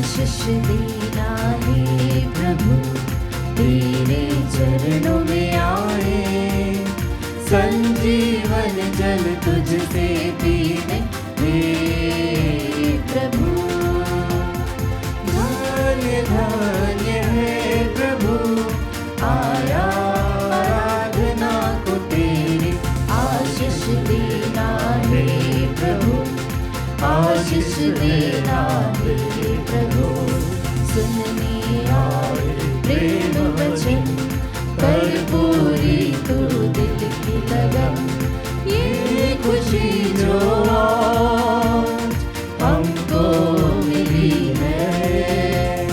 आशीष देना हे प्रभु, तेरे चरणों में आए। संजीवन जल तुझसे पीने हे प्रभु। धन्य धन्य है प्रभु, आया आराधना को तेरे। आशीष देना हे प्रभु, आशीष देना हे प्रभु। सुनने आए प्रेम वचन, कर पूरी तू दिल की लगन। ये खुशी जो आज हमको मिली है,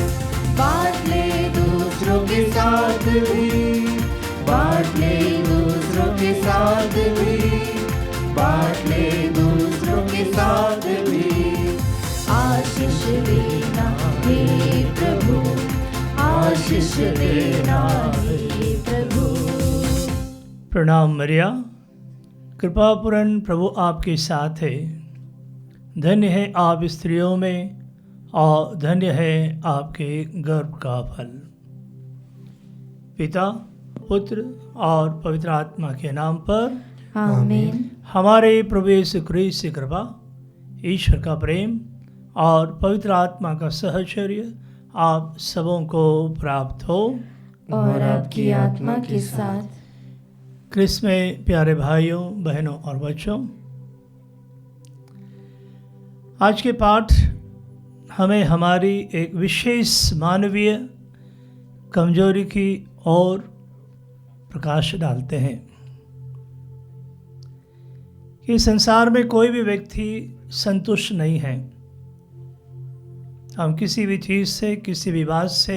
बांट ले दूसरों के साथ भी, बांट ले दूसरों के साथ भी, बांट ले दूसरों के साथ भी। आशीष देना हे प्रभु, आशीष देना हे प्रभु। प्रणाम मरिया, कृपापूर्ण प्रभु आपके साथ है। धन्य है आप स्त्रियों में और धन्य है आपके गर्भ का फल। पिता, पुत्र और पवित्र आत्मा के नाम पर आमीन। हमारे प्रभु यीशु क्रिस्त की कृपा, ईश्वर का प्रेम और पवित्र आत्मा का सहचर्य आप सबों को प्राप्त हो और आपकी आत्मा के साथ। क्रिस्त में प्यारे भाइयों, बहनों और बच्चों, आज के पाठ हमें हमारी एक विशेष मानवीय कमजोरी की ओर प्रकाश डालते हैं कि संसार में कोई भी व्यक्ति संतुष्ट नहीं है। हम किसी भी चीज़ से, किसी भी बात से,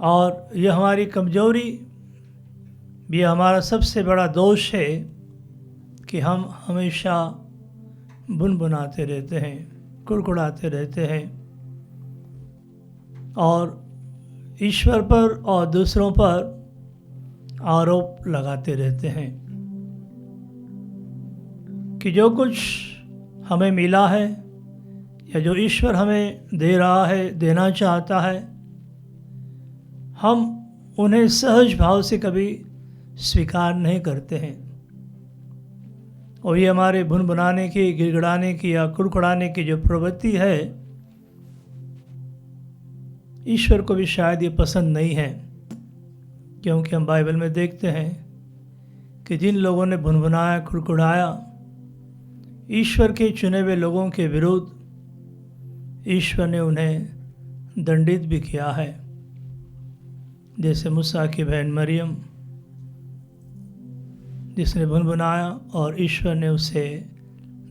और यह हमारी कमजोरी भी हमारा सबसे बड़ा दोष है कि हम हमेशा बुनबुनाते रहते हैं, कुड़कुड़ाते रहते हैं और ईश्वर पर और दूसरों पर आरोप लगाते रहते हैं कि जो कुछ हमें मिला है या जो ईश्वर हमें दे रहा है, देना चाहता है, हम उन्हें सहज भाव से कभी स्वीकार नहीं करते हैं। और ये हमारे भुनभुनाने की, गिड़गिड़ाने की या कुड़कुड़ाने की जो प्रवृत्ति है, ईश्वर को भी शायद ये पसंद नहीं है, क्योंकि हम बाइबल में देखते हैं कि जिन लोगों ने भुनभुनाया, कुड़कुड़ाया ईश्वर के चुने हुए लोगों के विरुद्ध, ईश्वर ने उन्हें दंडित भी किया है। जैसे मूसा की बहन मरियम, जिसने भुनभुनाया और ईश्वर ने उसे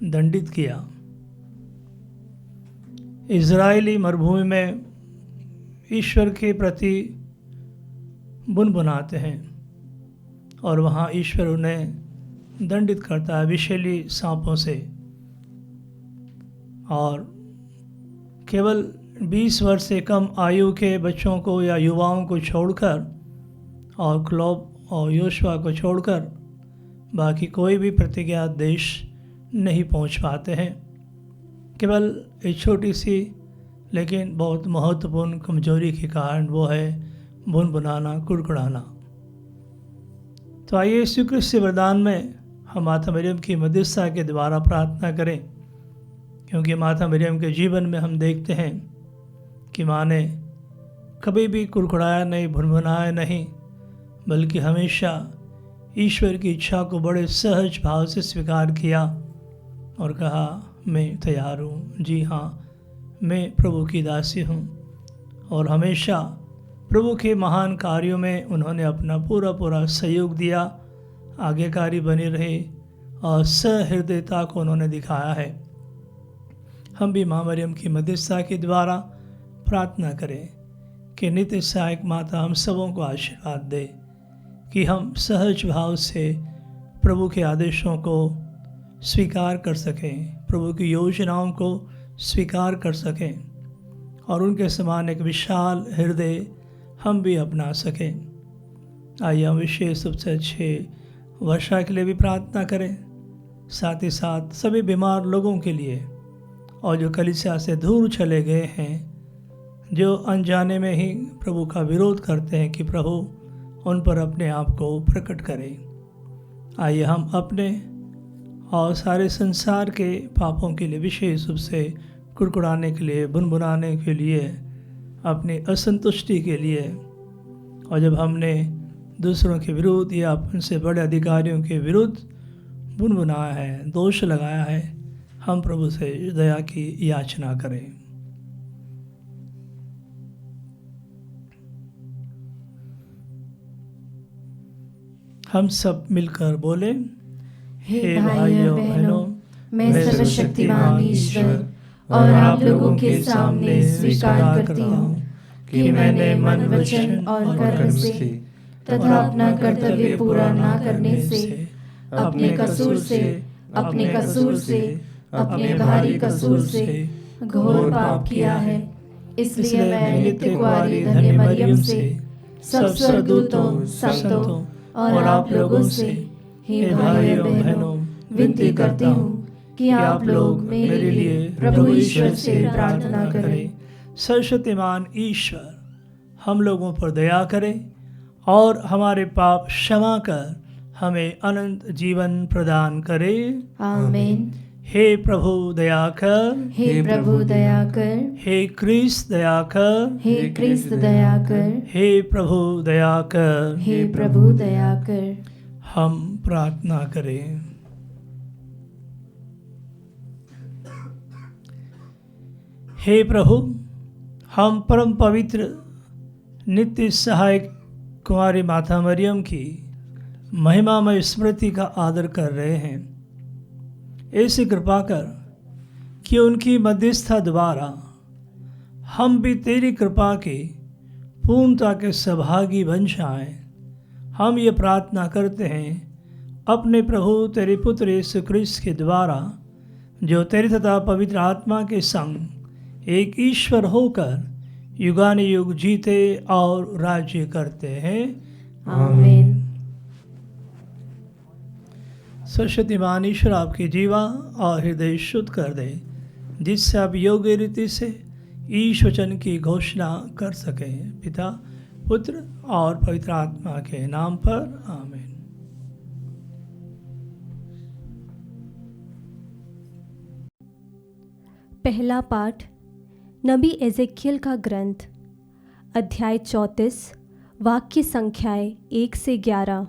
दंडित किया। इज़राइली मरुभूमि में ईश्वर के प्रति भुनभुनाते हैं और वहाँ ईश्वर उन्हें दंडित करता है विषैली सांपों से। और केवल 20 वर्ष से कम आयु के बच्चों को या युवाओं को छोड़कर और क्लोब और योशुआ को छोड़कर बाकी कोई भी प्रतिज्ञा देश नहीं पहुंच पाते हैं। केवल एक छोटी सी लेकिन बहुत महत्वपूर्ण कमजोरी के कारण, वो है भुनभुनाना, कुड़कुड़ाना। तो आइए यीशु क्रिस्त के वरदान में हम माता मरियम की मध्यस्थता के द्वारा प्रार्थना करें, क्योंकि माता मरियम के जीवन में हम देखते हैं कि माँ ने कभी भी कुड़कुड़ाया नहीं, भुनभुनाया नहीं, बल्कि हमेशा ईश्वर की इच्छा को बड़े सहज भाव से स्वीकार किया और कहा, मैं तैयार हूँ, जी हाँ, मैं प्रभु की दासी हूँ। और हमेशा प्रभु के महान कार्यों में उन्होंने अपना पूरा सहयोग दिया, आज्ञाकारी बने रहे और सहृदयता को उन्होंने दिखाया है। हम भी माँ मरियम की मध्यस्थता के द्वारा प्रार्थना करें कि नित्य सहायक माता हम सबों को आशीर्वाद दे कि हम सहज भाव से प्रभु के आदेशों को स्वीकार कर सकें, प्रभु की योजनाओं को स्वीकार कर सकें और उनके समान एक विशाल हृदय हम भी अपना सकें। आइए हम विशेष रूप से अच्छे वर्षा के लिए भी प्रार्थना करें, साथ ही साथ सभी बीमार लोगों के लिए और जो कलीसिया से दूर चले गए हैं, जो अनजाने में ही प्रभु का विरोध करते हैं, कि प्रभु उन पर अपने आप को प्रकट करें। आइए हम अपने और सारे संसार के पापों के लिए, विशेष रूप से कुड़कुड़ाने के लिए, बुनबुनाने के लिए, अपनी असंतुष्टि के लिए, और जब हमने दूसरों के विरुद्ध या उनसे बड़े अधिकारियों के विरुद्ध बुनबुनाया है, दोष लगाया है, हम प्रभु से दया की याचना करें। हम सब मिलकर बोले, हे भाइयों बहनों, मैं सर्वशक्तिमान ईश्वर और आप लोगों के सामने स्वीकार करती हूँ कि मैंने मन, वचन और कर्म से तथा अपना कर्तव्य पूरा न करने से, अपने कसूर से, अपने भारी कसूर से घोर पाप किया है। इसलिए मैं नित्य कुंवारी धन्य मरियम से, सब स्वर्गदूतों, संतों और आप लोगों से, हे भाइयों बहनों, विनती करती हूँ कि आप लोग मेरे लिए प्रभु ईश्वर से प्रार्थना करें। सर्वशक्तिमान ईश्वर हम लोगों पर दया करे और हमारे पाप क्षमा कर हमें अनंत जीवन प्रदान करे। आमीन। हे प्रभु दया कर, हे प्रभु दया कर, हे क्रिस्त दया कर, हे क्रिस्त दया कर, हे प्रभु दया कर। हे प्रभु दया कर। हम प्रार्थना करें। हे प्रभु, हम परम पवित्र नित्य सहायक कुंवारी माता मरियम की महिमामय स्मृति का आदर कर रहे हैं। ऐसी कृपा कर कि उनकी मध्यस्थता द्वारा हम भी तेरी कृपा की पूर्णता के सहभागी बन जाएं। हम ये प्रार्थना करते हैं अपने प्रभु तेरे पुत्र यीशु क्रिस्त के द्वारा, जो तेरे तथा पवित्र आत्मा के संग एक ईश्वर होकर युगानुयुग जीते और राज्य करते हैं। आमीन। सरस्वतीमान ईश्वर आपकी जीवा और हृदय शुद्ध कर दे, जिससे आप योग्य रीति से ईश वचन की घोषणा कर सकें। पिता, पुत्र और पवित्र आत्मा के नाम पर आमीन। पहला पाठ नबी एजेकियल का ग्रंथ, अध्याय 34, वाक्य संख्याएं 1 से 11।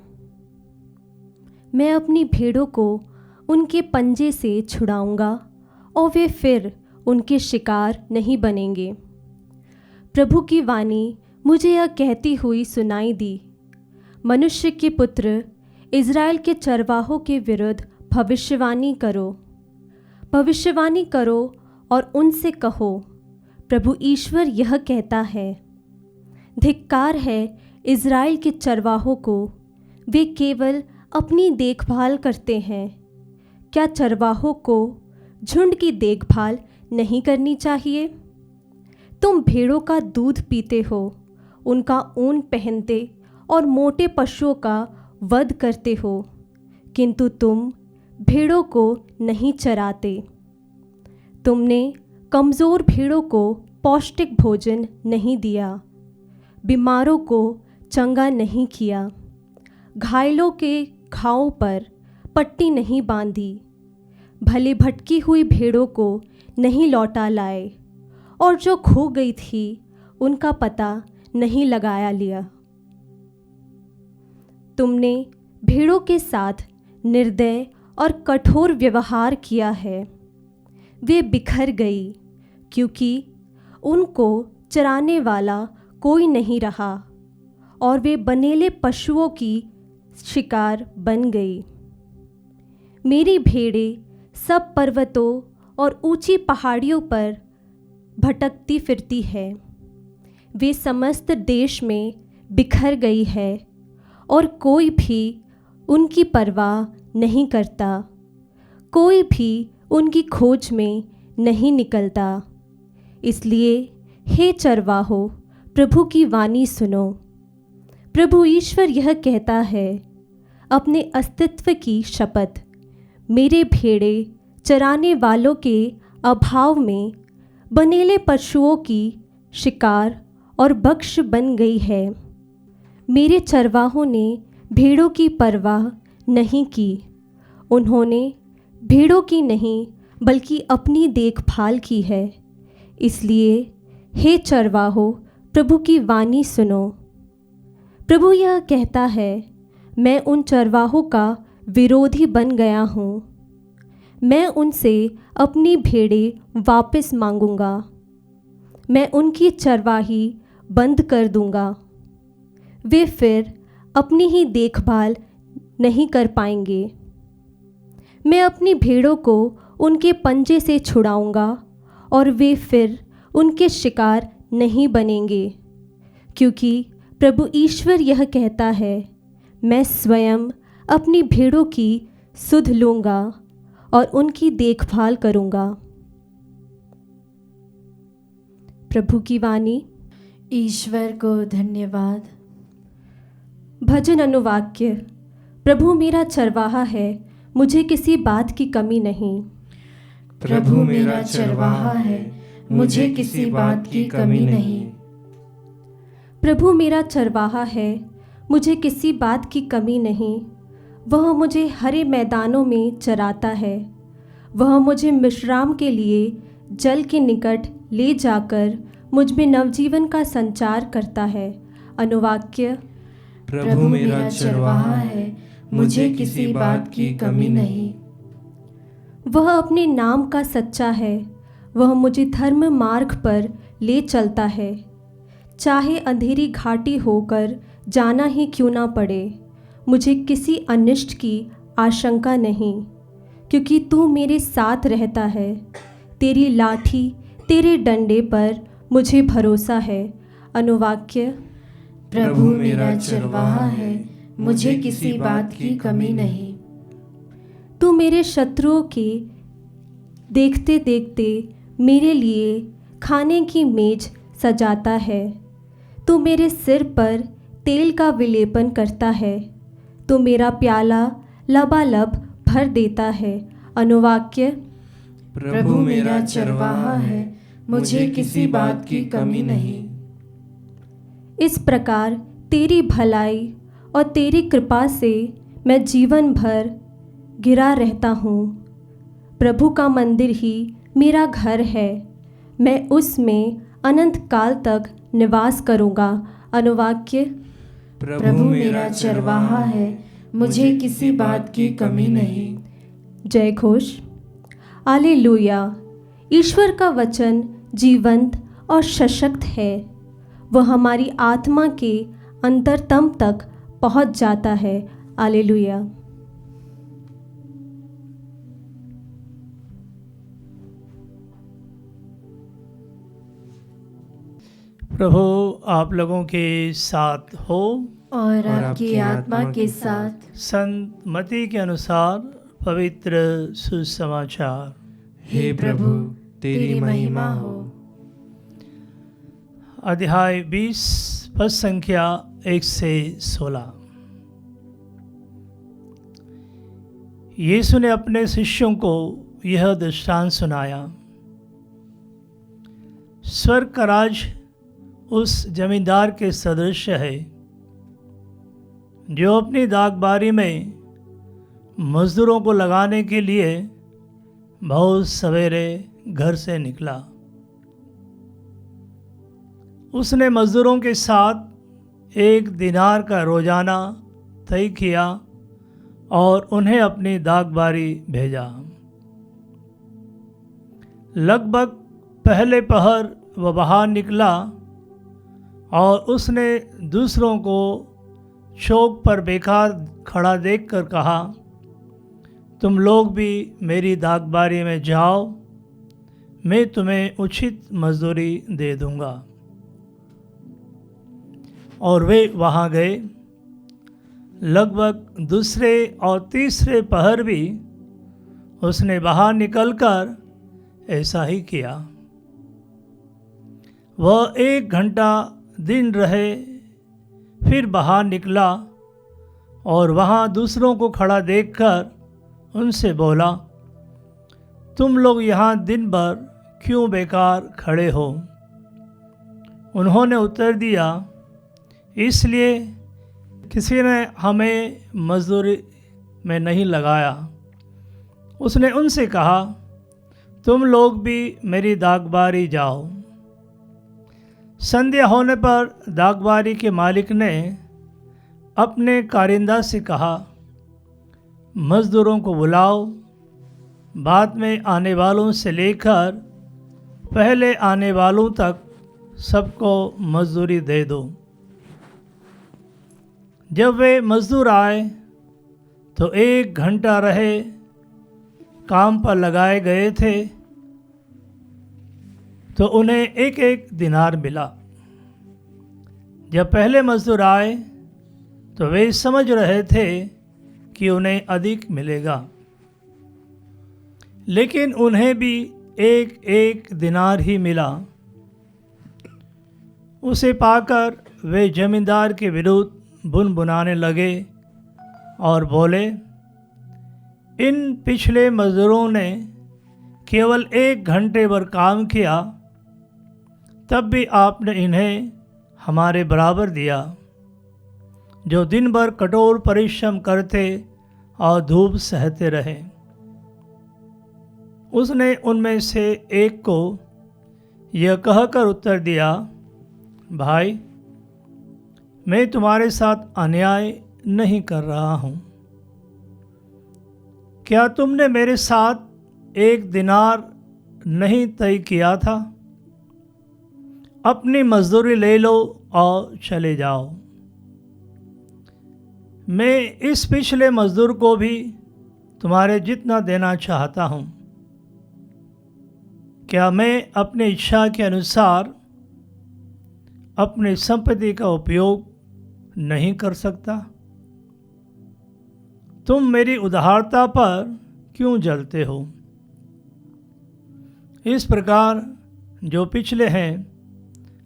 मैं अपनी भेड़ों को उनके पंजे से छुड़ाऊंगा और वे फिर उनके शिकार नहीं बनेंगे। प्रभु की वाणी मुझे यह कहती हुई सुनाई दी, मनुष्य के पुत्र, इज़राइल के चरवाहों के विरुद्ध भविष्यवाणी करो और उनसे कहो, प्रभु ईश्वर यह कहता है, धिक्कार है इज़राइल के चरवाहों को, वे केवल अपनी देखभाल करते हैं। क्या चरवाहों को झुंड की देखभाल नहीं करनी चाहिए? तुम भेड़ों का दूध पीते हो, उनका ऊन पहनते और मोटे पशुओं का वध करते हो, किंतु तुम भेड़ों को नहीं चराते। तुमने कमज़ोर भेड़ों को पौष्टिक भोजन नहीं दिया, बीमारों को चंगा नहीं किया, घायलों के घावों पर पट्टी नहीं बांधी, भले भटकी हुई भेड़ों को नहीं लौटा लाए, और जो खो गई थी उनका पता नहीं लगाया लिया। तुमने भेड़ों के साथ निर्दय और कठोर व्यवहार किया है। वे बिखर गई क्योंकि उनको चराने वाला कोई नहीं रहा, और वे बनेले पशुओं की शिकार बन गई। मेरी भेड़ें सब पर्वतों और ऊंची पहाड़ियों पर भटकती फिरती है। वे समस्त देश में बिखर गई है और कोई भी उनकी परवाह नहीं करता, कोई भी उनकी खोज में नहीं निकलता। इसलिए हे चरवाहो, प्रभु की वाणी सुनो। प्रभु ईश्वर यह कहता है, अपने अस्तित्व की शपथ, मेरे भेड़े चराने वालों के अभाव में बनेले पशुओं की शिकार और भक्ष्य बन गई है। मेरे चरवाहों ने भेड़ों की परवाह नहीं की। उन्होंने भेड़ों की नहीं बल्कि अपनी देखभाल की है। इसलिए हे चरवाहो, प्रभु की वाणी सुनो। प्रभु यह कहता है, मैं उन चरवाहों का विरोधी बन गया हूँ। मैं उनसे अपनी भेड़ें वापस मांगूंगा। मैं उनकी चरवाही बंद कर दूंगा। वे फिर अपनी ही देखभाल नहीं कर पाएंगे। मैं अपनी भेड़ों को उनके पंजे से छुड़ाऊंगा और वे फिर उनके शिकार नहीं बनेंगे, क्योंकि प्रभु ईश्वर यह कहता है, मैं स्वयं अपनी भेड़ों की सुध लूँगा और उनकी देखभाल करूँगा। प्रभु की वाणी। ईश्वर को धन्यवाद। भजन अनुवाक्य। प्रभु मेरा चरवाहा है, मुझे किसी बात की कमी नहीं। प्रभु मेरा चरवाहा है, मुझे किसी बात की कमी नहीं। प्रभु मेरा चरवाहा है, मुझे किसी बात की कमी नहीं। वह मुझे हरे मैदानों में चराता है। वह मुझे विश्राम के लिए जल के निकट ले जाकर मुझ में नवजीवन का संचार करता है। अनुवाक्य। प्रभु मेरा चरवाहा है, मुझे किसी बात की कमी नहीं। वह अपने नाम का सच्चा है। वह मुझे धर्म मार्ग पर ले चलता है, चाहे अंधेरी घाटी होकर जाना ही क्यों ना पड़े। मुझे किसी अनिष्ट की आशंका नहीं, क्योंकि तू मेरे साथ रहता है। तेरी लाठी, तेरे डंडे पर मुझे भरोसा है। अनुवाक्य। प्रभु मेरा चरवाहा है, मुझे किसी बात की कमी नहीं। तू मेरे शत्रुओं के देखते देखते मेरे लिए खाने की मेज सजाता है। तू मेरे सिर पर तेल का विलेपन करता है। तू मेरा प्याला लबालब भर देता है। अनुवाक्य। प्रभु मेरा चरवाहा है, मुझे किसी बात की कमी नहीं। इस प्रकार तेरी भलाई और तेरी कृपा से मैं जीवन भर घिरा रहता हूँ। प्रभु का मंदिर ही मेरा घर है, मैं उसमें अनंत काल तक निवास करूँगा। अनुवाक्य। प्रभु मेरा चरवाहा है, मुझे किसी बात की कमी नहीं। जय घोष। हालेलुया। ईश्वर का वचन जीवंत और सशक्त है। वह हमारी आत्मा के अंतरतम तक पहुंच जाता है। हालेलुया। प्रभु आप लोगों के साथ हो और आपकी आत्मा के साथ। संत मत्ती के अनुसार पवित्र सुसमाचार। हे प्रभु, तेरी महिमा हो। अध्याय 20 पद संख्या 1 से 16। यीशु ने अपने शिष्यों को यह दृष्टांत सुनाया। स्वर्ग का राज उस जमींदार के सदृश है जो अपनी दागबारी में मजदूरों को लगाने के लिए बहुत सवेरे घर से निकला। उसने मजदूरों के साथ 1 दिनार का रोजाना तय किया और उन्हें अपनी दागबारी भेजा। लगभग पहले पहर वह बाहर निकला और उसने दूसरों को चौक पर बेकार खड़ा देखकर कहा, तुम लोग भी मेरी दागबारी में जाओ, मैं तुम्हें उचित मजदूरी दे दूंगा। और वे वहाँ गए। लगभग दूसरे और तीसरे पहर भी उसने बाहर निकलकर ऐसा ही किया। वह 1 घंटा दिन रहे, फिर बाहर निकला और वहाँ दूसरों को खड़ा देखकर उनसे बोला, तुम लोग यहाँ दिन भर क्यों बेकार खड़े हो? उन्होंने उत्तर दिया, इसलिए किसी ने हमें मजदूरी में नहीं लगाया। उसने उनसे कहा, तुम लोग भी मेरी दागबारी जाओ। संध्या होने पर दागबारी के मालिक ने अपने कारिंदा से कहा, मज़दूरों को बुलाओ, बाद में आने वालों से लेकर पहले आने वालों तक सबको मजदूरी दे दो। जब वे मज़दूर आए तो 1 घंटा रहे काम पर लगाए गए थे तो उन्हें 1 दिनार मिला। जब पहले मज़दूर आए तो वे समझ रहे थे कि उन्हें अधिक मिलेगा, लेकिन उन्हें भी 1 दिनार ही मिला। उसे पाकर वे जमींदार के विरुद्ध बुनबुनाने लगे और बोले, इन पिछले मज़दूरों ने केवल 1 घंटे भर काम किया, तब भी आपने इन्हें हमारे बराबर दिया, जो दिन भर कठोर परिश्रम करते और धूप सहते रहे। उसने उनमें से एक को यह कहकर उत्तर दिया, भाई, मैं तुम्हारे साथ अन्याय नहीं कर रहा हूँ। क्या तुमने मेरे साथ 1 दिनार नहीं तय किया था? अपनी मजदूरी ले लो और चले जाओ। मैं इस पिछले मजदूर को भी तुम्हारे जितना देना चाहता हूँ। क्या मैं अपनी इच्छा के अनुसार अपनी संपत्ति का उपयोग नहीं कर सकता? तुम मेरी उदारता पर क्यों जलते हो? इस प्रकार जो पिछले हैं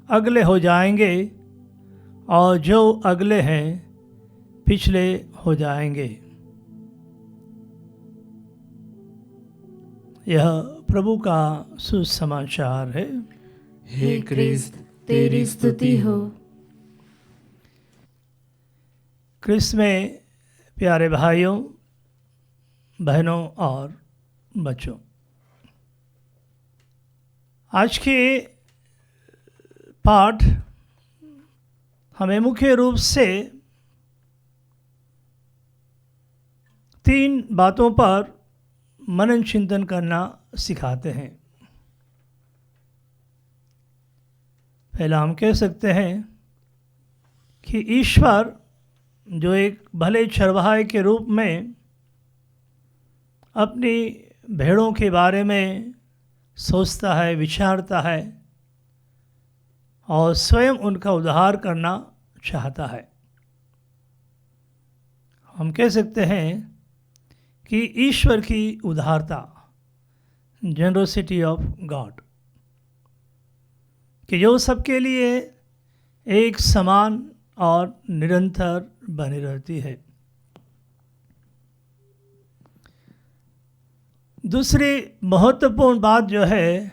अगले हो जाएंगे और जो अगले हैं पिछले हो जाएंगे। यह प्रभु का सुसमाचार है। हे क्रिस्त, तेरी स्तुति हो। क्रिस्त में प्यारे भाइयों, बहनों और बच्चों, आज के पाठ हमें मुख्य रूप से 3 बातों पर मनन चिंतन करना सिखाते हैं। पहला हम कह सकते हैं कि ईश्वर जो एक भले चरवाहे के रूप में अपनी भेड़ों के बारे में सोचता है, विचारता है और स्वयं उनका उद्धार करना चाहता है। हम कह सकते हैं कि ईश्वर की उदारता, जेनरोसिटी ऑफ गॉड, कि जो सबके लिए एक समान और निरंतर बनी रहती है। दूसरी महत्वपूर्ण बात जो है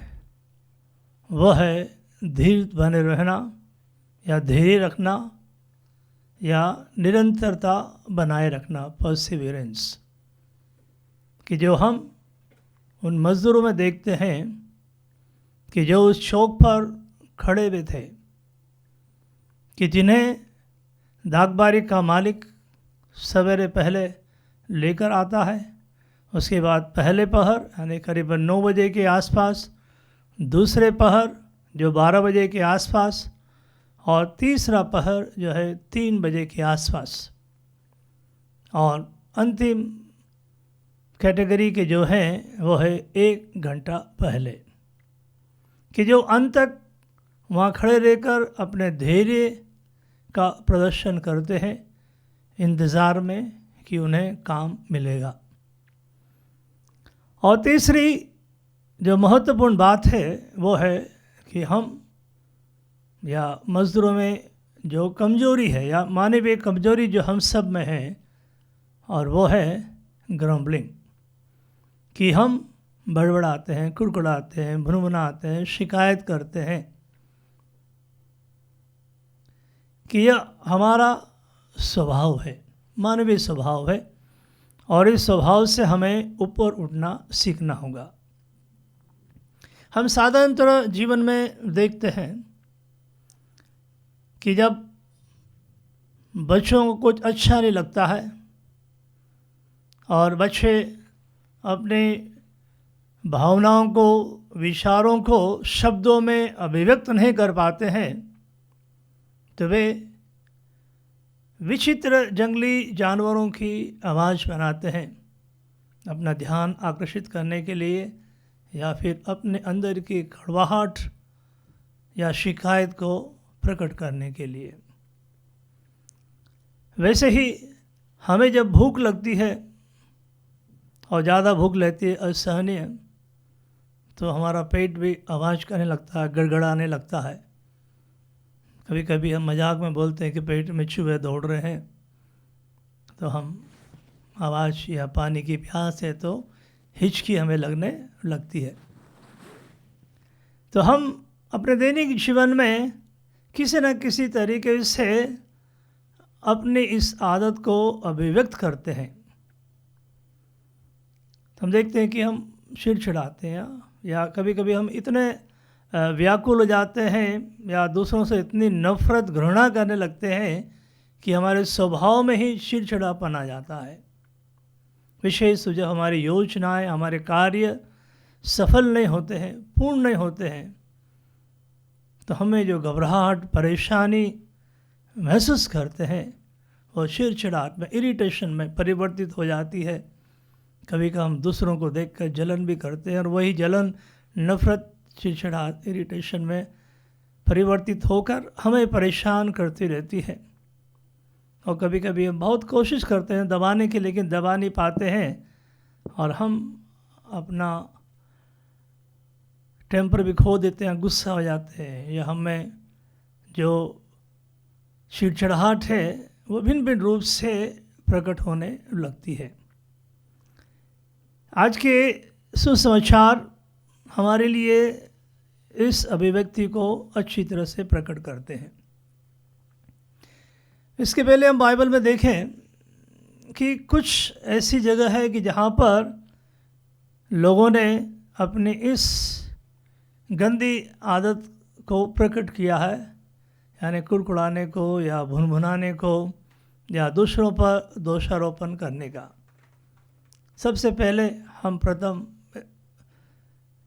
वह है धीर बने रहना या धैर्य रखना या निरंतरता बनाए रखना, परसिवियरेंस, कि जो हम उन मज़दूरों में देखते हैं कि जो उस चौक पर खड़े हुए थे, कि जिन्हें दागबारी का मालिक सवेरे पहले लेकर आता है, उसके बाद पहले पहर यानी करीबन 9 बजे के आसपास, दूसरे पहर जो 12 बजे के आसपास और तीसरा पहर जो है 3 बजे के आसपास, और अंतिम कैटेगरी के जो हैं वो है 1 घंटा पहले, कि जो अंत तक वहाँ खड़े रहकर अपने धैर्य का प्रदर्शन करते हैं इंतज़ार में कि उन्हें काम मिलेगा। और तीसरी जो महत्वपूर्ण बात है वो है कि हम या मज़दूरों में जो कमज़ोरी है या मानवीय कमज़ोरी जो हम सब में है, और वो है ग्रम्बलिंग, कि हम बड़बड़ाते हैं, कुड़कुड़ाते हैं, भुनभुनाते हैं, शिकायत करते हैं, कि यह हमारा स्वभाव है, मानवीय स्वभाव है, और इस स्वभाव से हमें ऊपर उठना सीखना होगा। हम साधारणतः जीवन में देखते हैं कि जब बच्चों को कुछ अच्छा नहीं लगता है और बच्चे अपने भावनाओं को, विचारों को शब्दों में अभिव्यक्त नहीं कर पाते हैं, तो वे विचित्र जंगली जानवरों की आवाज़ बनाते हैं अपना ध्यान आकर्षित करने के लिए, या फिर अपने अंदर की कड़वाहट या शिकायत को प्रकट करने के लिए। वैसे ही हमें जब भूख लगती है और ज़्यादा भूख लगती है असहनीय, तो हमारा पेट भी आवाज़ करने लगता है, गड़गड़ाने लगता है। कभी कभी हम मजाक में बोलते हैं कि पेट में चूहे दौड़ रहे हैं, तो हम आवाज़ या पानी की प्यास है तो हिचकी हमें लगने लगती है। तो हम अपने दैनिक जीवन में किसी न किसी तरीके से अपनी इस आदत को अभिव्यक्त करते हैं। तो हम देखते हैं कि हम चिड़चिड़ाते हैं, या कभी कभी हम इतने व्याकुल हो जाते हैं या दूसरों से इतनी नफ़रत, घृणा करने लगते हैं कि हमारे स्वभाव में ही चिड़चिड़ापन आ जाता है। विशेष जब हमारी योजनाएं, हमारे कार्य सफल नहीं होते हैं, पूर्ण नहीं होते हैं, तो हमें जो घबराहट, परेशानी महसूस करते हैं, वो चिड़चिड़ाहट में, इरिटेशन में परिवर्तित हो जाती है। कभी कभी हम दूसरों को देखकर जलन भी करते हैं, और वही जलन नफ़रत, चिड़चिड़ाहट, इरिटेशन में परिवर्तित होकर हमें परेशान करती रहती है। और कभी कभी हम बहुत कोशिश करते हैं दबाने की, लेकिन दबा नहीं पाते हैं, और हम अपना टेम्पर भी खो देते हैं, गुस्सा हो जाते हैं, या हमें जो चिड़चिड़ाहट है वो भिन्न भिन्न रूप से प्रकट होने लगती है। आज के सुसमाचार हमारे लिए इस अभिव्यक्ति को अच्छी तरह से प्रकट करते हैं। इसके पहले हम बाइबल में देखें कि कुछ ऐसी जगह है कि जहाँ पर लोगों ने अपनी इस गंदी आदत को प्रकट किया है, यानी कुड़कुड़ाने को या भुनभुनाने को या दूसरों पर दोषारोपण करने का। सबसे पहले हम प्रथम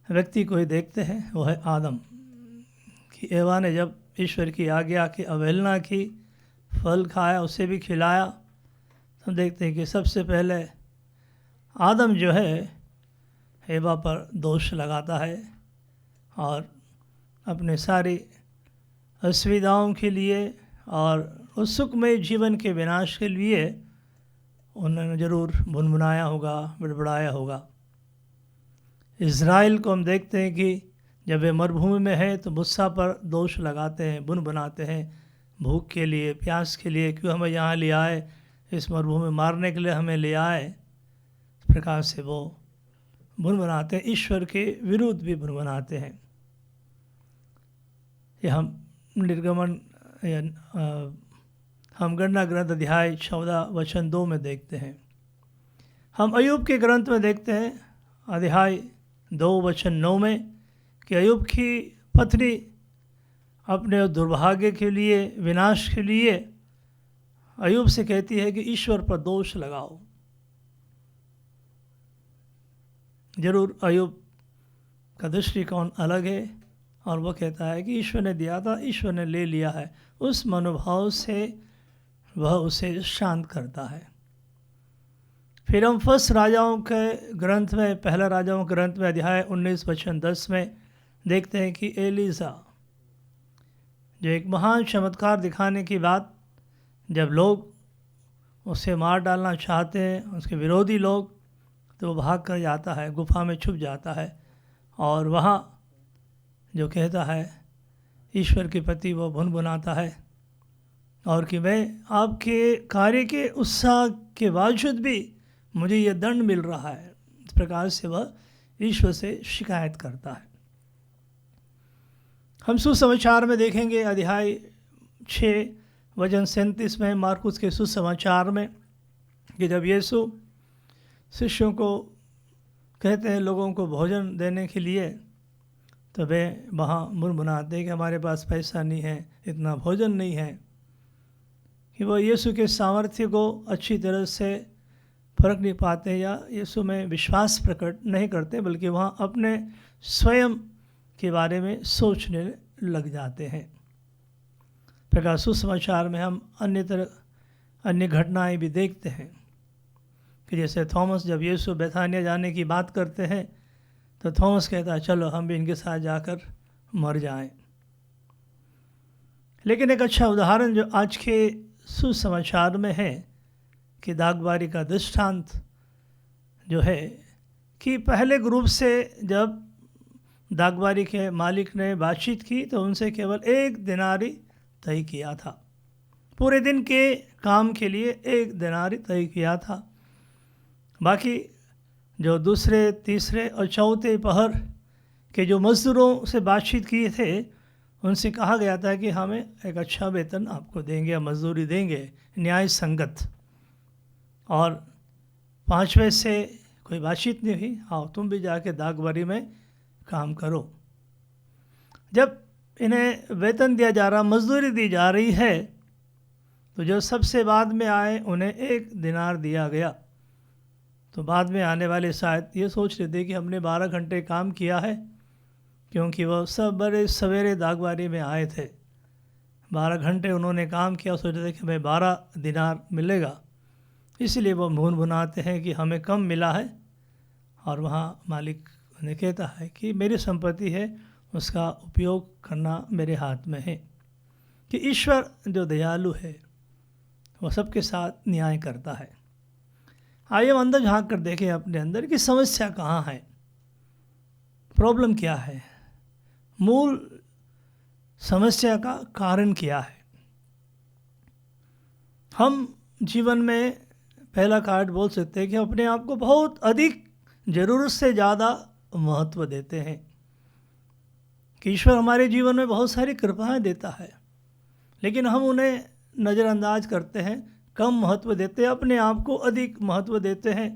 व्यक्ति को ही देखते हैं, वो है आदम। कि एवा ने जब ईश्वर की आज्ञा की अवहेलना की, फल खाया, उसे भी खिलाया, तो देखते हैं कि सबसे पहले आदम जो है एवा पर दोष लगाता है, और अपने सारी असुविधाओं के लिए और उस सुखमय जीवन के विनाश के लिए उन्होंने ज़रूर भुनभुनाया होगा, बड़बड़ाया होगा। इज़राइल को हम देखते हैं कि जब वे मरुभूमि में है तो मूसा पर दोष लगाते हैं, भुनभुनाते हैं, भूख के लिए, प्यास के लिए, क्यों हमें यहाँ ले आए, इस मरुभूमि मारने के लिए हमें ले आए। इस प्रकार से वो भुनभुनाते हैं, ईश्वर के विरुद्ध भी भुनभुनाते हैं। ये हम निर्गमन हम गणना ग्रंथ अध्याय 14 वचन 2 में देखते हैं। हम अय्यूब के ग्रंथ में देखते हैं अध्याय 2 वचन 9 में कि अय्यूब की पत्नी अपने दुर्भाग्य के लिए, विनाश के लिए अय्यूब से कहती है कि ईश्वर पर दोष लगाओ। जरूर अय्यूब का दृष्टिकोण अलग है, और वह कहता है कि ईश्वर ने दिया था, ईश्वर ने ले लिया है। उस मनोभाव से वह उसे शांत करता है। फिर हम फर्स्ट राजाओं के ग्रंथ में, पहला राजाओं के ग्रंथ में अध्याय 19 वचन 10 में देखते हैं कि एलिसा, जो एक महान चमत्कार दिखाने की बात, जब लोग उसे मार डालना चाहते हैं, उसके विरोधी लोग, तो वो भाग कर जाता है, गुफा में छुप जाता है, और वहाँ जो कहता है ईश्वर के प्रति वो भुनभुनाता है, और कि मैं आपके कार्य के उत्साह के बावजूद भी मुझे ये दंड मिल रहा है। इस प्रकार से वह ईश्वर से शिकायत करता है। हम सुसमाचार में देखेंगे अध्याय 6 वचन 37 में, मार्कुस के सुसमाचार में, कि जब यीशु शिष्यों को कहते हैं लोगों को भोजन देने के लिए, तो वे वहाँ मुनमुनाते हैं कि हमारे पास पैसा नहीं है, इतना भोजन नहीं है, कि वो यीशु के सामर्थ्य को अच्छी तरह से फर्क नहीं पाते या यीशु में विश्वास प्रकट नहीं करते, बल्कि वहाँ अपने स्वयं के बारे में सोचने लग जाते हैं। प्रकार सुसमाचार में हम अन्य घटनाएं भी देखते हैं कि जैसे थॉमस जब यीशु बैथानिया जाने की बात करते हैं, तो थॉमस कहता है चलो हम भी इनके साथ जाकर मर जाएं। लेकिन एक अच्छा उदाहरण जो आज के सुसमाचार में है कि दागबारी का दृष्टांत जो है, कि पहले ग्रुप से जब दागबारी के मालिक ने बातचीत की तो उनसे केवल 1 दिनारी तय किया था, पूरे दिन के काम के लिए 1 दिनारी तय किया था। बाकी जो दूसरे, तीसरे और चौथे पहर के जो मज़दूरों से बातचीत किए थे, उनसे कहा गया था कि हमें एक अच्छा वेतन आपको देंगे या मजदूरी देंगे न्याय संगत। और 5वें से कोई बातचीत नहीं हुई, आओ तुम भी जाके दागबारी में काम करो। जब इन्हें वेतन दिया जा रहा, मजदूरी दी जा रही है, तो जो सबसे बाद में आए उन्हें 1 दिनार दिया गया। तो बाद में आने वाले शायद ये सोच रहे थे कि हमने 12 घंटे काम किया है, क्योंकि वो सब बड़े सवेरे दागबारी में आए थे। 12 घंटे उन्होंने काम किया, सोच रहे थे कि हमें 12 दिनार मिलेगा, इसलिए वो मुनमुनाते हैं कि हमें कम मिला है। और वहाँ मालिक ने कहता है कि मेरी संपत्ति है, उसका उपयोग करना मेरे हाथ में है। कि ईश्वर जो दयालु है वो सबके साथ न्याय करता है। आइए हम अंदर झांक कर देखें अपने अंदर कि समस्या कहाँ है, प्रॉब्लम क्या है, मूल समस्या का कारण क्या है। हम जीवन में पहला कारण बोल सकते हैं कि अपने आप को बहुत अधिक ज़रूरत से ज़्यादा महत्व देते हैं। कि ईश्वर हमारे जीवन में बहुत सारी कृपाएं देता है, लेकिन हम उन्हें नज़रअंदाज करते हैं, कम महत्व देते हैं, अपने आप को अधिक महत्व देते हैं।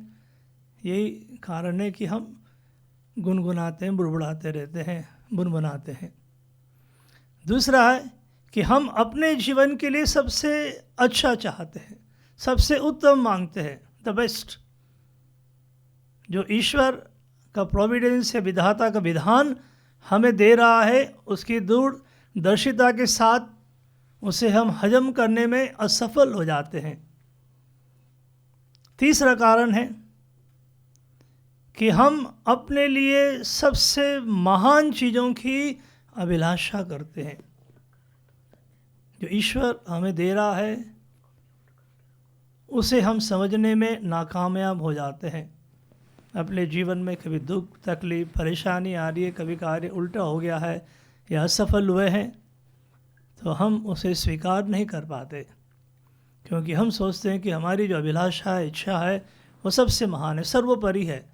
यही कारण है कि हम गुनगुनाते हैं, बुड़बुड़ाते रहते हैं, बुनबुनाते हैं। दूसरा है कि हम अपने जीवन के लिए सबसे अच्छा चाहते हैं, सबसे उत्तम मांगते हैं, द बेस्ट। जो ईश्वर का प्रोविडेंस है, विधाता का विधान हमें दे रहा है, उसकी दूरदर्शिता के साथ उसे हम हजम करने में असफल हो जाते हैं। तीसरा कारण है कि हम अपने लिए सबसे महान चीज़ों की अभिलाषा करते हैं। जो ईश्वर हमें दे रहा है उसे हम समझने में नाकामयाब हो जाते हैं। अपने जीवन में कभी दुख, तकलीफ, परेशानी आ रही है, कभी कार्य उल्टा हो गया है या असफल हुए हैं, तो हम उसे स्वीकार नहीं कर पाते, क्योंकि हम सोचते हैं कि हमारी जो अभिलाषा है, इच्छा है, वो सबसे महान है, सर्वोपरि है।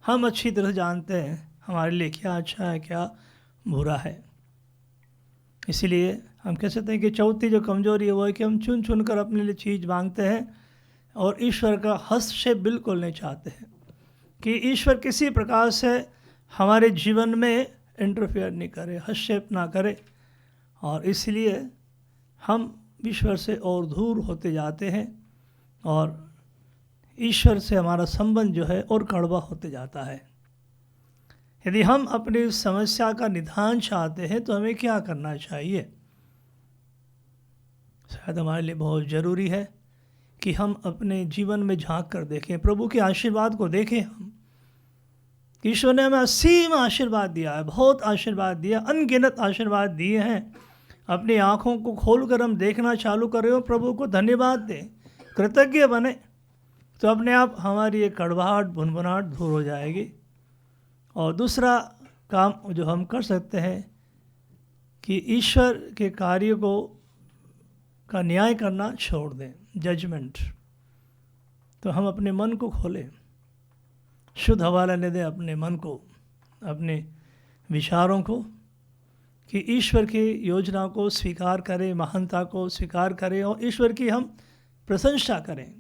हम अच्छी तरह जानते हैं हमारे लिए क्या अच्छा है, क्या बुरा है। इसीलिए हम कह सकते हैं कि चौथी जो कमजोरी है वो है कि हम चुन चुन कर अपने लिए चीज़ मांगते हैं और ईश्वर का हस्तक्षेप बिल्कुल नहीं चाहते हैं कि ईश्वर किसी प्रकार से हमारे जीवन में इंटरफेयर नहीं करे, हस्तक्षेप ना करे। और इसलिए हम ईश्वर से और दूर होते जाते हैं और ईश्वर से हमारा संबंध जो है और कड़वा होते जाता है। यदि हम अपनी समस्या का निदान चाहते हैं तो हमें क्या करना चाहिए? शायद हमारे लिए बहुत ज़रूरी है कि हम अपने जीवन में झांक कर देखें, प्रभु के आशीर्वाद को देखें। हम ईश्वर ने हमें असीम आशीर्वाद दिया है, बहुत आशीर्वाद दिया, अनगिनत आशीर्वाद दिए हैं। अपनी आँखों को खोलकर हम देखना चालू करें और प्रभु को धन्यवाद दें, कृतज्ञ बने, तो अपने आप हमारी ये कड़वाहट, भुनभुनाहट दूर हो जाएगी। और दूसरा काम जो हम कर सकते हैं कि ईश्वर के कार्य का न्याय करना छोड़ दें, जजमेंट। तो हम अपने मन को खोलें, शुद्ध हवाला ले दें अपने मन को। अपने विचारों को, कि ईश्वर की योजना को स्वीकार करें, महानता को स्वीकार करें और ईश्वर की हम प्रशंसा करें।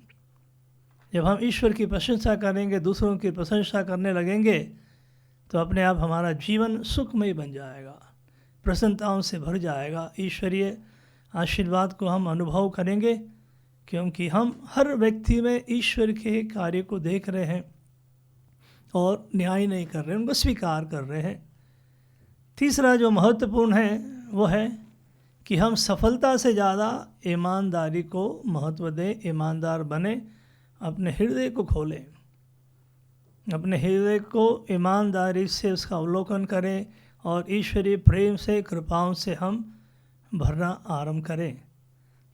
जब हम ईश्वर की प्रशंसा करेंगे, दूसरों की प्रशंसा करने लगेंगे, तो अपने आप हमारा जीवन सुखमय बन जाएगा, प्रसन्नताओं से भर जाएगा। ईश्वरीय आशीर्वाद को हम अनुभव करेंगे, क्योंकि हम हर व्यक्ति में ईश्वर के कार्य को देख रहे हैं और न्याय नहीं कर रहे हैं, उनको स्वीकार कर रहे हैं। तीसरा जो महत्वपूर्ण है वो है कि हम सफलता से ज़्यादा ईमानदारी को महत्व दें, ईमानदार बने, अपने हृदय को खोलें, अपने हृदय को ईमानदारी से उसका अवलोकन करें और ईश्वरीय प्रेम से, कृपाओं से हम भरना आरंभ करें।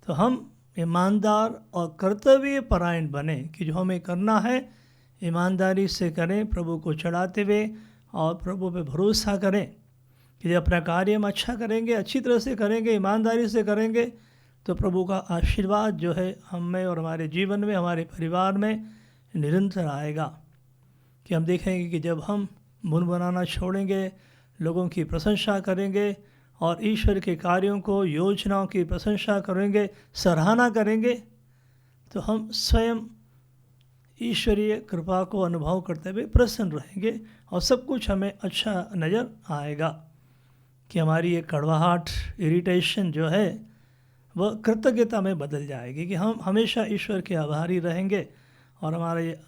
तो हम ईमानदार और कर्तव्य परायण बने कि जो हमें करना है ईमानदारी से करें, प्रभु को चढ़ाते हुए और प्रभु पे भरोसा करें कि जब अपना कार्य हम अच्छा करेंगे, अच्छी तरह से करेंगे, ईमानदारी से करेंगे, तो प्रभु का आशीर्वाद जो है हम में और हमारे जीवन में, हमारे परिवार में निरंतर आएगा। कि हम देखेंगे कि जब हम मुनमुनाना छोड़ेंगे, लोगों की प्रशंसा करेंगे और ईश्वर के कार्यों को, योजनाओं की प्रशंसा करेंगे, सराहना करेंगे, तो हम स्वयं ईश्वरीय कृपा को अनुभव करते हुए प्रसन्न रहेंगे और सब कुछ हमें अच्छा नज़र आएगा। कि हमारी ये कड़वाहट, इरिटेशन जो है वह कृतज्ञता में बदल जाएगी, कि हम हमेशा ईश्वर के आभारी रहेंगे और हमारा ये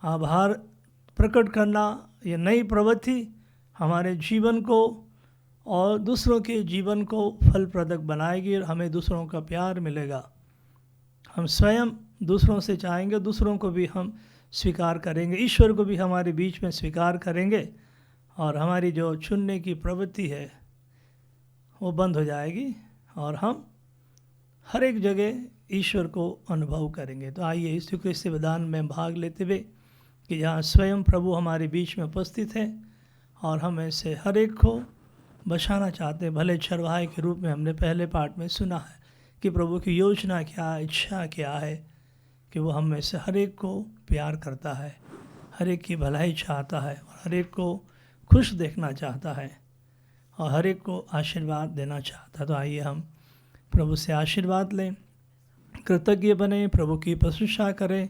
आभार प्रकट करना, ये नई प्रवृत्ति हमारे जीवन को और दूसरों के जीवन को फलप्रदक बनाएगी और हमें दूसरों का प्यार मिलेगा। हम स्वयं दूसरों से चाहेंगे, दूसरों को भी हम स्वीकार करेंगे, ईश्वर को भी हमारे बीच में स्वीकार करेंगे और हमारी जो चुनने की प्रवृत्ति है वो बंद हो जाएगी और हम हर एक जगह ईश्वर को अनुभव करेंगे। तो आइए इस यूक्रिस्ती विधान में भाग लेते हुए कि जहाँ स्वयं प्रभु हमारे बीच में उपस्थित है और हम ऐसे हर एक को बचाना चाहते हैं। भले चरवाहे के रूप में हमने पहले पाठ में सुना है कि प्रभु की योजना क्या है, इच्छा क्या है, कि वो हम में से हर एक को प्यार करता है, हर एक की भलाई चाहता है और हर एक को खुश देखना चाहता है और हर एक को आशीर्वाद देना चाहता है। तो आइए हम प्रभु से आशीर्वाद लें, कृतज्ञ बने, प्रभु की प्रशंसा करें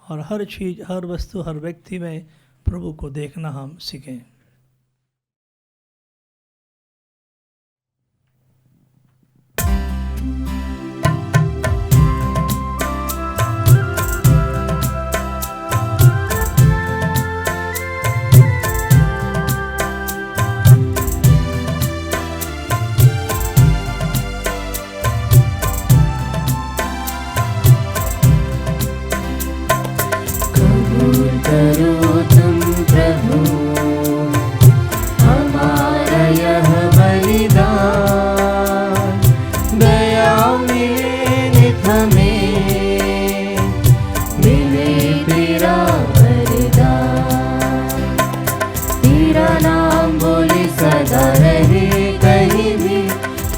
और हर चीज़, हर वस्तु, हर व्यक्ति में प्रभु को देखना हम सीखें। करो तुम प्रभु हमारा यह बलिदान, दया मिले नित हमें, मिले तेरा वरदान। तेरा नाम बोले सदा रहे कहीं भी,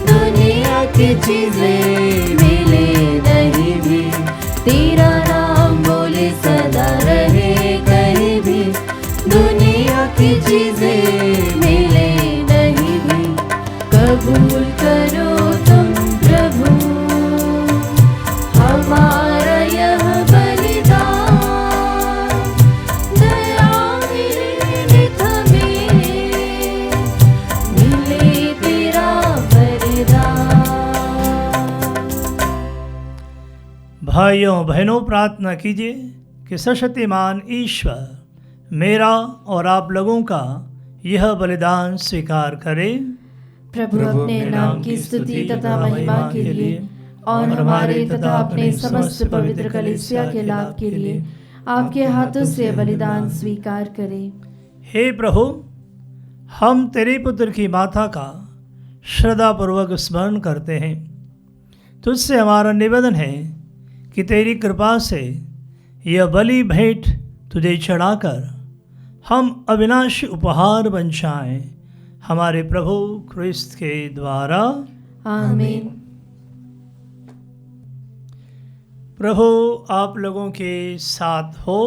दुनिया की चीजें मिले नहीं भी। तेरा नाम बोले सदा रहे कहीं भी, दुनिया की चीजें मिले नहीं भी। कबूल करो तुम प्रभु हमारा यह बलिदान, दया मिले नित हमें, मिले तेरा वरदान। भाइयों बहनों, प्रार्थना कीजिए कि सशक्तिमान ईश्वर मेरा और आप लोगों का यह बलिदान स्वीकार करें। प्रभु अपने नाम की स्तुति तथा महिमा के लिए और हमारे तथा अपने समस्त पवित्र कलीसिया के लाभ के लिए आपके हाथों से बलिदान स्वीकार करें। हे प्रभु, हम तेरे पुत्र की माता का श्रद्धापूर्वक स्मरण करते हैं। तुझसे हमारा निवेदन है कि तेरी कृपा से यह बलि भेंट तुझे चढ़ाकर हम अविनाशी उपहार बन जाएं, हमारे प्रभु क्रिस्त के द्वारा। आमीन। प्रभु आप लोगों के साथ हो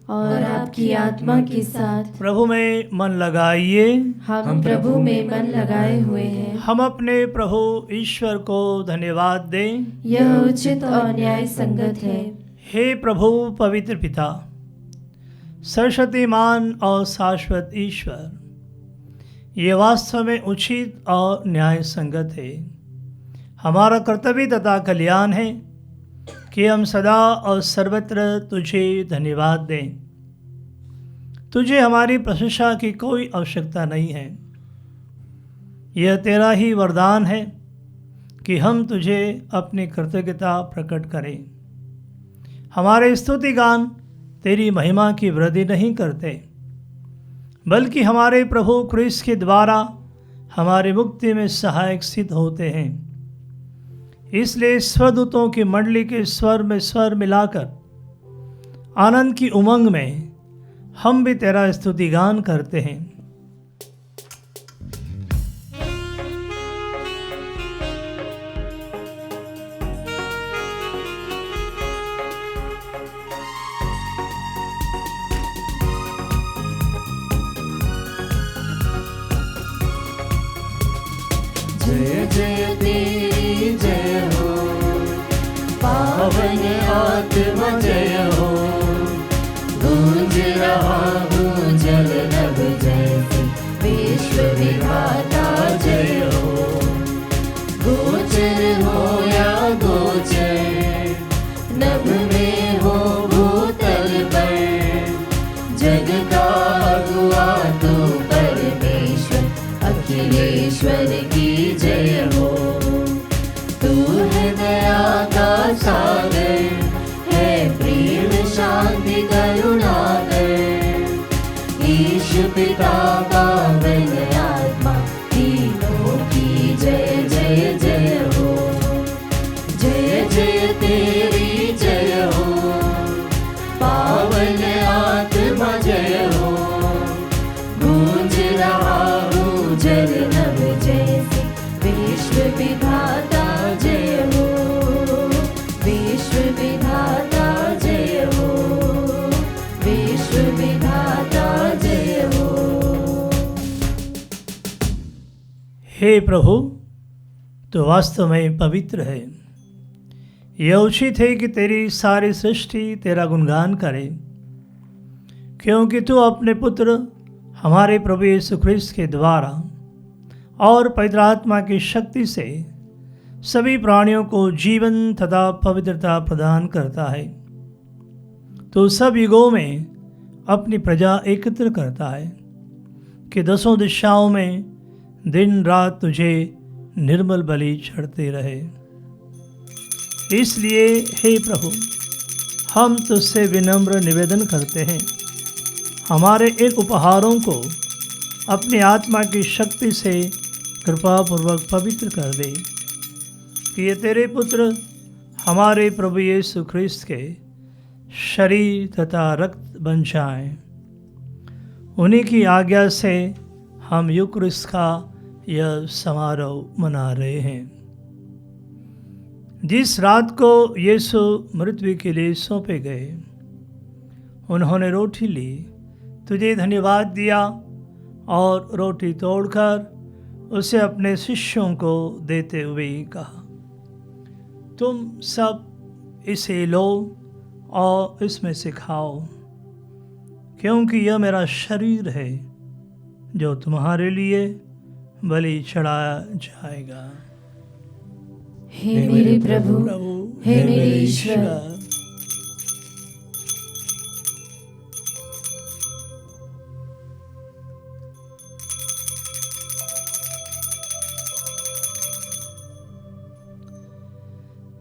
और आपकी आत्मा के साथ। प्रभु में मन लगाइए। हम प्रभु में मन लगाए हुए हैं। हम अपने प्रभु ईश्वर को धन्यवाद दें। यह उचित और न्याय संगत है। हे प्रभु पवित्र पिता, सर्वशक्तिमान और शाश्वत ईश्वर, ये वास्तव में उचित और न्याय संगत है। हमारा कर्तव्य तथा कल्याण है कि हम सदा और सर्वत्र तुझे धन्यवाद दें। तुझे हमारी प्रशंसा की कोई आवश्यकता नहीं है। यह तेरा ही वरदान है कि हम तुझे अपनी कृतज्ञता प्रकट करें। हमारे स्तुति गान तेरी महिमा की वृद्धि नहीं करते, बल्कि हमारे प्रभु क्रिस्त के द्वारा हमारी मुक्ति में सहायक सिद्ध होते हैं। इसलिए स्वदूतों की मंडली के स्वर में स्वर मिलाकर आनंद की उमंग में हम भी तेरा स्तुति गान करते हैं। जय जय तेरी जय हो, पावन आत्मा जय हो। गूंज रहा हूँ जल नभ जैसे, विश्व विधाता जय हो। गोचर हो या गोचर, नभ में हो भूतल पर, जग का अगुआ तू परमेश्वर, अखिलेश्वर की जय हो। तू है दया का सागर, है प्रेम शांति करुणाकर। ईश पिता पावन आत्मा, तीनों की जय जय जय हो। जय जय तेरी जय हो, पावन आत्मा जय हो। गूंज रहा हूँ जल नभ जैसे, विश्व विधाता जय हो। विश्व विधाता जय हो, विश्व विधाता जय हो। हे प्रभु, तो वास्तव में पवित्र है। यह उचित है कि तेरी सारी सृष्टि तेरा गुणगान करे, क्योंकि तू अपने पुत्र हमारे प्रभु यीशु ख्रिस्त के द्वारा और पवित्र आत्मा की शक्ति से सभी प्राणियों को जीवन तथा पवित्रता प्रदान करता है। तो सब युगों में अपनी प्रजा एकत्र करता है कि दसों दिशाओं में दिन रात तुझे निर्मल बलि चढ़ते रहे। इसलिए हे प्रभु, हम तुझसे विनम्र निवेदन करते हैं, हमारे इन उपहारों को अपनी आत्मा की शक्ति से कृपापूर्वक पवित्र कर दे, कि ये तेरे पुत्र हमारे प्रभु यीशु ख्रिस्त के शरीर तथा रक्त बन जाएं। उन्हीं की आज्ञा से हम यूक्रिस्ट का यह समारोह मना रहे हैं। जिस रात को यीशु मृत्यु के लिए सौंपे गए, उन्होंने रोटी ली, तुझे धन्यवाद दिया और रोटी तोड़कर उसे अपने शिष्यों को देते हुए कहा, तुम सब इसे लो और इसमें से खाओ, क्योंकि यह मेरा शरीर है जो तुम्हारे लिए बलि चढ़ाया जाएगा। हे मेरे प्रभु, हे मेरे ईश्वर,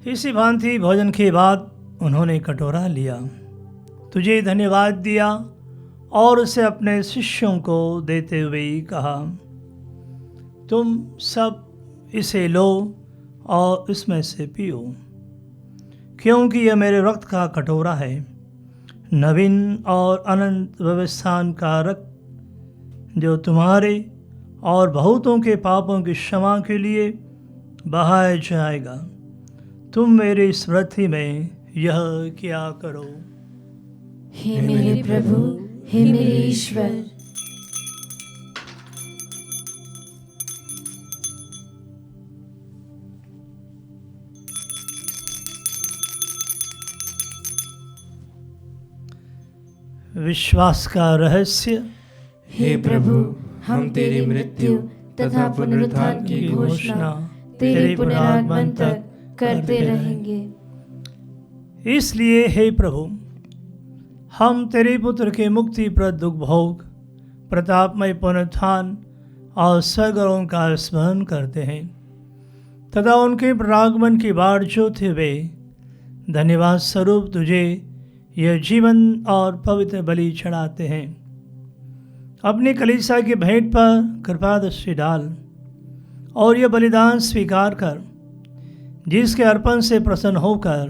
इसी भांति भोजन के बाद उन्होंने कटोरा लिया, तुझे धन्यवाद दिया और उसे अपने शिष्यों को देते हुए कहा, तुम सब इसे लो और इसमें से पियो, क्योंकि यह मेरे रक्त का कटोरा है, नवीन और अनंत व्यवस्थान का रक्त, जो तुम्हारे और बहुतों के पापों की क्षमा के लिए बहाया जाएगा। तुम मेरी स्मृति में यह क्या करो। हे मेरे प्रभु, हे मेरे ईश्वर। विश्वास का रहस्य। हे प्रभु, हम तेरी मृत्यु तथा पुनरुत्थान की घोषणा तेरे पुनरागमन तक करते रहेंगे। इसलिए हे प्रभु, हम तेरे पुत्र के मुक्तिप्रद दुख भोग, प्रतापमय पुनरुत्थान और स्वर्गरों का स्मरण करते हैं तथा उनके पुनरागमन की बाट जोते हुए धन्यवाद स्वरूप तुझे यह जीवन और पवित्र बलि चढ़ाते हैं। अपनी कलीसिया की भेंट पर कृपा दृष्टि डाल और यह बलिदान स्वीकार कर, जिसके अर्पण से प्रसन्न होकर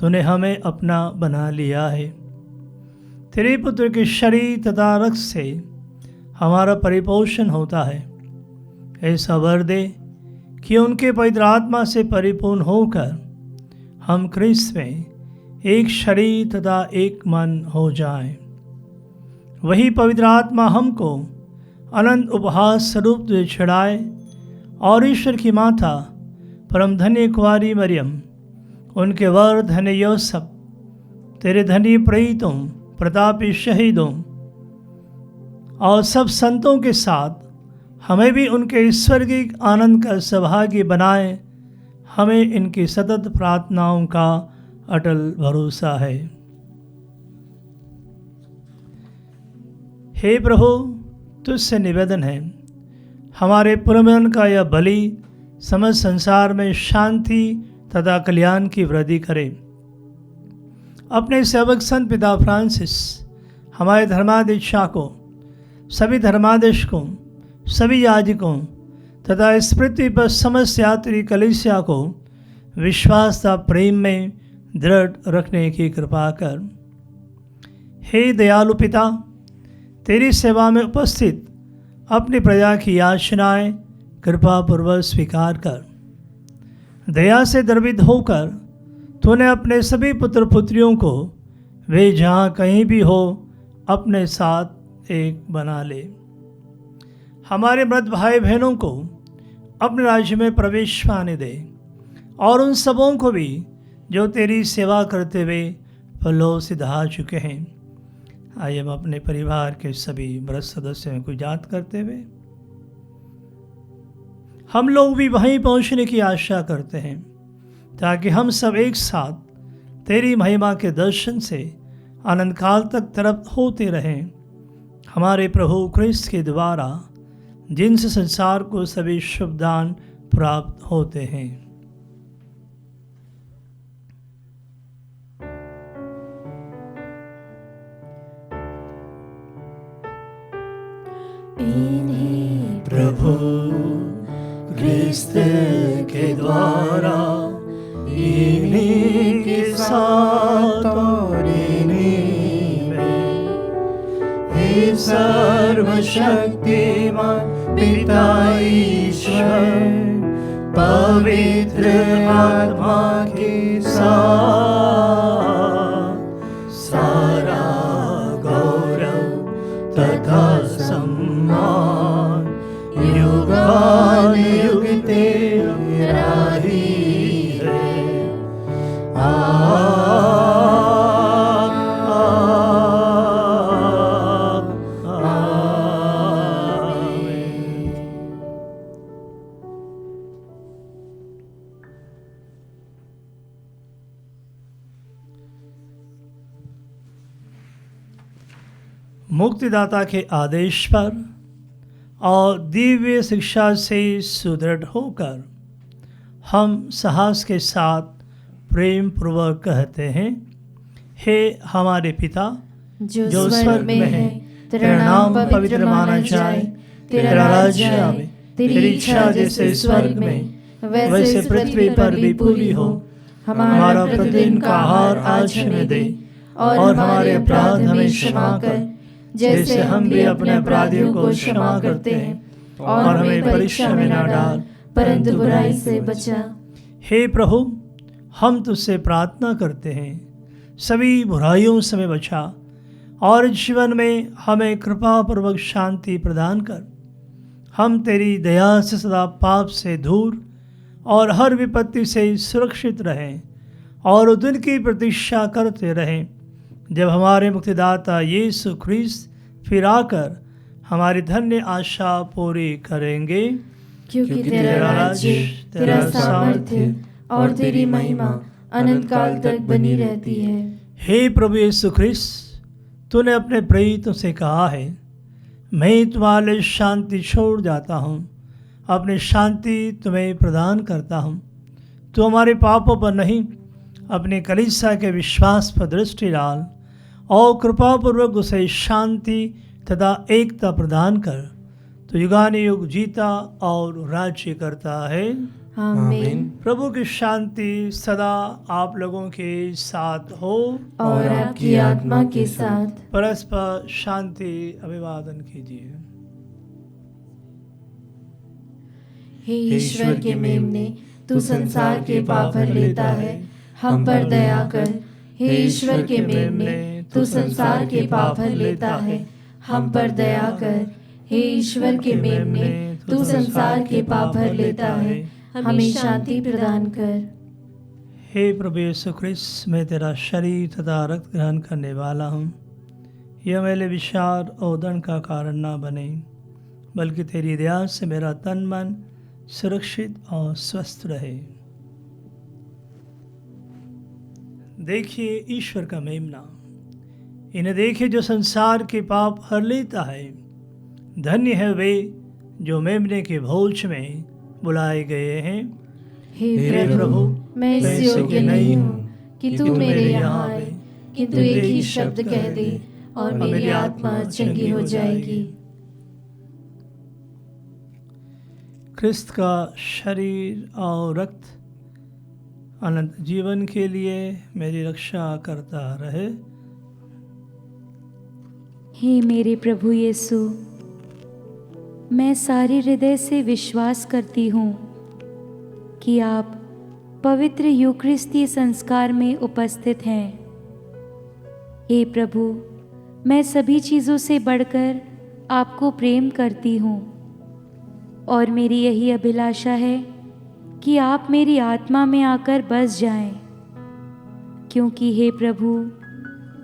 तूने हमें अपना बना लिया है। तेरे पुत्र के शरीर तथा रक्त से हमारा परिपोषण होता है। ऐसा वर दे कि उनके पवित्र आत्मा से परिपूर्ण होकर हम क्रिस्त में एक शरीर तथा एक मन हो जाएं। वही पवित्र आत्मा हमको अनंत उपहार स्वरूप तुझे छुड़ाए और ईश्वर की माता परम धन्य कुंवारी मरियम, उनके वर धन्य यूसुफ, तेरे धन्य प्रेरितों, प्रतापी शहीदों और सब संतों के साथ हमें भी उनके स्वर्गीय आनंद का सौभाग्य बनाए। हमें इनकी सतत प्रार्थनाओं का अटल भरोसा है। हे प्रभु, तुझसे निवेदन है, हमारे पुनर्मिलन का यह बलि समस्त संसार में शांति तथा कल्याण की वृद्धि करे। अपने सेवक संत पिता फ्रांसिस, हमारे धर्माध्यक्षा को, सभी धर्माध्यक्षों, सभी याजकों तथा इस पृथ्वी पर समस्त यात्री कलीसिया को विश्वास तथा प्रेम में दृढ़ रखने की कृपा कर। हे दयालु पिता, तेरी सेवा में उपस्थित अपनी प्रजा की याचनाएं कृपापूर्वक स्वीकार कर। दया से द्रवित होकर तूने अपने सभी पुत्र पुत्रियों को वे जहाँ कहीं भी हो अपने साथ एक बना ले। हमारे मृत भाई बहनों को अपने राज्य में प्रवेश पाने दे और उन सबों को भी जो तेरी सेवा करते हुए फलों से दहा चुके हैं। आइए हम अपने परिवार के सभी मृत सदस्यों को याद करते हुए हम लोग भी वहीं पहुंचने की आशा करते हैं, ताकि हम सब एक साथ तेरी महिमा के दर्शन से अनंत काल तक तृप्त होते रहें। हमारे प्रभु क्रिस्त के द्वारा, जिनसे संसार को सभी शुभ दान प्राप्त होते हैं। इन्हीं प्रभु क्रिस्त के द्वारा, इन्हीं के साथ और इन्हीं में, हे सर्वशक्तिमान पिता ईश्वर, पवित्र आत्मा के साथ सारा गौरव तथा सम्मान युगानुयुग तेरा ही है। मुक्तिदाता के आदेश पर और दिव्य शिक्षा से सुदृढ़ होकर हम साहस के साथ प्रेम पूर्वक कहते हैं, हे हमारे पिता जो स्वर्ग में है, तेरा नाम पवित्र माना जाए, तेरा राज्य आवे, तेरी इच्छा जैसे स्वर्ग में वैसे पृथ्वी पर भी पूरी हो। हमारा प्रतिदिन का आहार आज हमें दे और हमारे अपराध हमें क्षमा कर, जैसे हम भी अपने अपराधियों को क्षमा करते हैं, और हमें परीक्षा में न डाल परंतु बुराई से बचा। हे प्रभु, हम तुझसे प्रार्थना करते हैं, सभी बुराइयों से हमें बचा और जीवन में हमें कृपापूर्वक शांति प्रदान कर। हम तेरी दया से सदा पाप से दूर और हर विपत्ति से सुरक्षित रहें और उस दिन की प्रतीक्षा करते रहें जब हमारे मुक्तिदाता यीशु ख्रीस्त फिर आकर हमारी धन्य आशा पूरी करेंगे। क्योंकि तेरा राज्य, तेरा सामर्थ्य और तेरी महिमा अनंत काल तक बनी रहती है। हे प्रभु यीशु ख्रीस्त, तूने अपने प्रेरितों से कहा है, मैं तुम्हारे लिए शांति छोड़ जाता हूँ, अपनी शांति तुम्हें प्रदान करता हूँ। तू हमारे पापों पर नहीं, अपने कलीसिया के विश्वास पर दृष्टि डाल और कृपापूर्वक उसे शांति तथा एकता प्रदान कर। तो युगानुयुग जीता और राज्य करता है। आमीन। प्रभु की शांति सदा आप लोगों के साथ हो और आपकी आत्मा के साथ। परस्पर शांति अभिवादन कीजिए। हे ईश्वर के मेमने, तू संसार के पाप हर लेता है, हम पर दया कर। हे ईश्वर के मेमने, तू संसार के पाप हर लेता है, हम पर दया कर। हे ईश्वर के मेमने, तू संसार के पाप हर लेता है, हमें शांति प्रदान कर। हे प्रभु यीशु ख्रीस्त, मैं तेरा शरीर तथा रक्त ग्रहण करने वाला हूँ। यह मेरे विचार और दंड का कारण ना बने, बल्कि तेरी दया से मेरा तन मन सुरक्षित और स्वस्थ रहे। देखिए ईश्वर का मेमना, इन्हें देखिए जो संसार के पाप हर लेता है। धन्य है वे जो मेमने के भोज में बुलाए गए हैं। हे प्रभु, मैं इस योग्य नहीं हूँ कि तू मेरे यहाँ आए, किंतु एक ही शब्द कह दे और मेरी आत्मा चंगी हो जाएगी। क्रिस्त का शरीर और रक्त अनंत जीवन के लिए मेरी रक्षा करता रहे। हे मेरे प्रभु यीशु, मैं सारे हृदय से विश्वास करती हूँ कि आप पवित्र यूक्रिस्तीय संस्कार में उपस्थित हैं। हे प्रभु, मैं सभी चीज़ों से बढ़कर आपको प्रेम करती हूँ और मेरी यही अभिलाषा है कि आप मेरी आत्मा में आकर बस जाएं, क्योंकि हे प्रभु,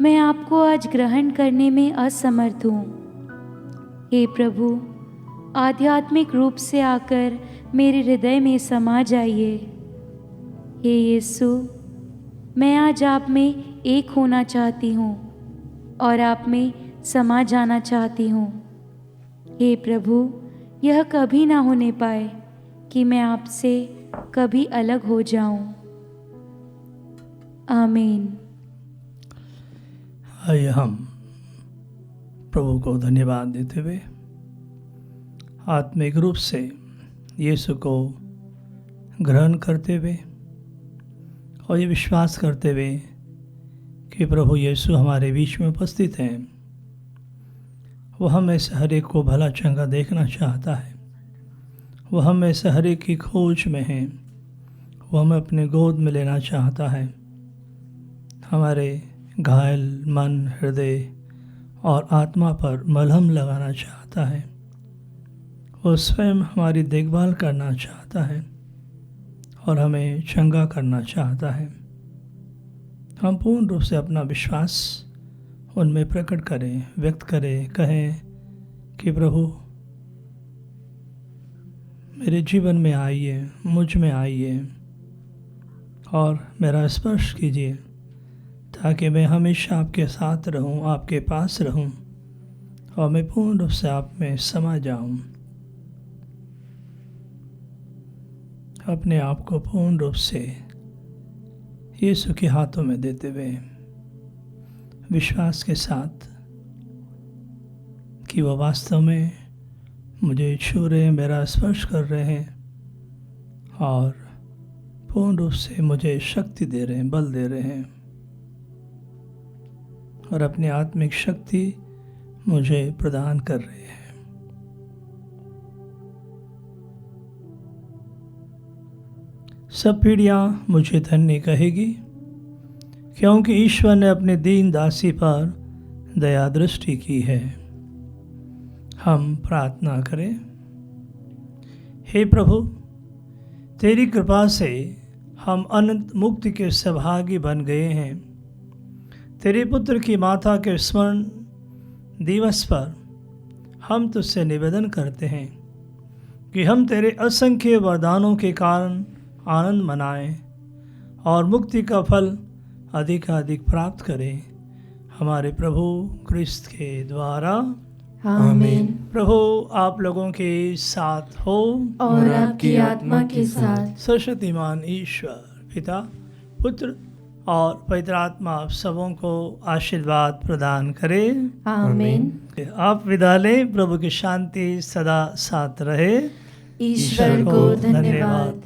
मैं आपको आज ग्रहण करने में असमर्थ हूँ। हे प्रभु, आध्यात्मिक रूप से आकर मेरे हृदय में समा जाइए। हे यीशु, मैं आज आप में एक होना चाहती हूँ और आप में समा जाना चाहती हूँ। हे प्रभु, यह कभी ना होने पाए कि मैं आपसे कभी अलग हो जाऊं। आमीन। आइए हम प्रभु को धन्यवाद देते हुए आत्मिक रूप से यीशु को ग्रहण करते हुए और ये विश्वास करते हुए कि प्रभु यीशु हमारे बीच में उपस्थित हैं। वो हम में से हर एक को भला चंगा देखना चाहता है। वो हम में से हर एक की खोज में है। वो हमें अपने गोद में लेना चाहता है। हमारे घायल मन, हृदय और आत्मा पर मलहम लगाना चाहता है। वो स्वयं हमारी देखभाल करना चाहता है और हमें चंगा करना चाहता है। हम पूर्ण रूप से अपना विश्वास उनमें प्रकट करें, व्यक्त करें, कहें कि प्रभु मेरे जीवन में आइए, मुझ में आइए और मेरा स्पर्श कीजिए, ताकि मैं हमेशा आपके साथ रहूं, आपके पास रहूं और मैं पूर्ण रूप से आप में समा जाऊं। अपने आप को पूर्ण रूप से यीशु के हाथों में देते हुए विश्वास के साथ कि वह वास्तव में मुझे छू रहे हैं, मेरा स्पर्श कर रहे हैं और पूर्ण रूप से मुझे शक्ति दे रहे हैं, बल दे रहे हैं और अपनी आत्मिक शक्ति मुझे प्रदान कर रहे हैं। सब पीढ़ियाँ मुझे धन्य कहेगी, क्योंकि ईश्वर ने अपने दीन दासी पर दया दृष्टि की है। हम प्रार्थना करें। हे प्रभु, तेरी कृपा से हम अनंत मुक्ति के सहभागी बन गए हैं। तेरे पुत्र की माता के स्मरण दिवस पर हम तुझसे निवेदन करते हैं कि हम तेरे असंख्य वरदानों के कारण आनंद मनाएं और मुक्ति का फल अधिकाधिक प्राप्त करें, हमारे प्रभु क्रिस्त के द्वारा। आमीन। प्रभु आप लोगों के साथ हो और आपकी आत्मा के साथ। सर्वशक्तिमान ईश्वर पिता, पुत्र और पवित्र आत्मा आप सबों को आशीर्वाद प्रदान करे। आमीन। आप विदा लें। प्रभु की शांति सदा साथ रहे। ईश्वर को धन्यवाद।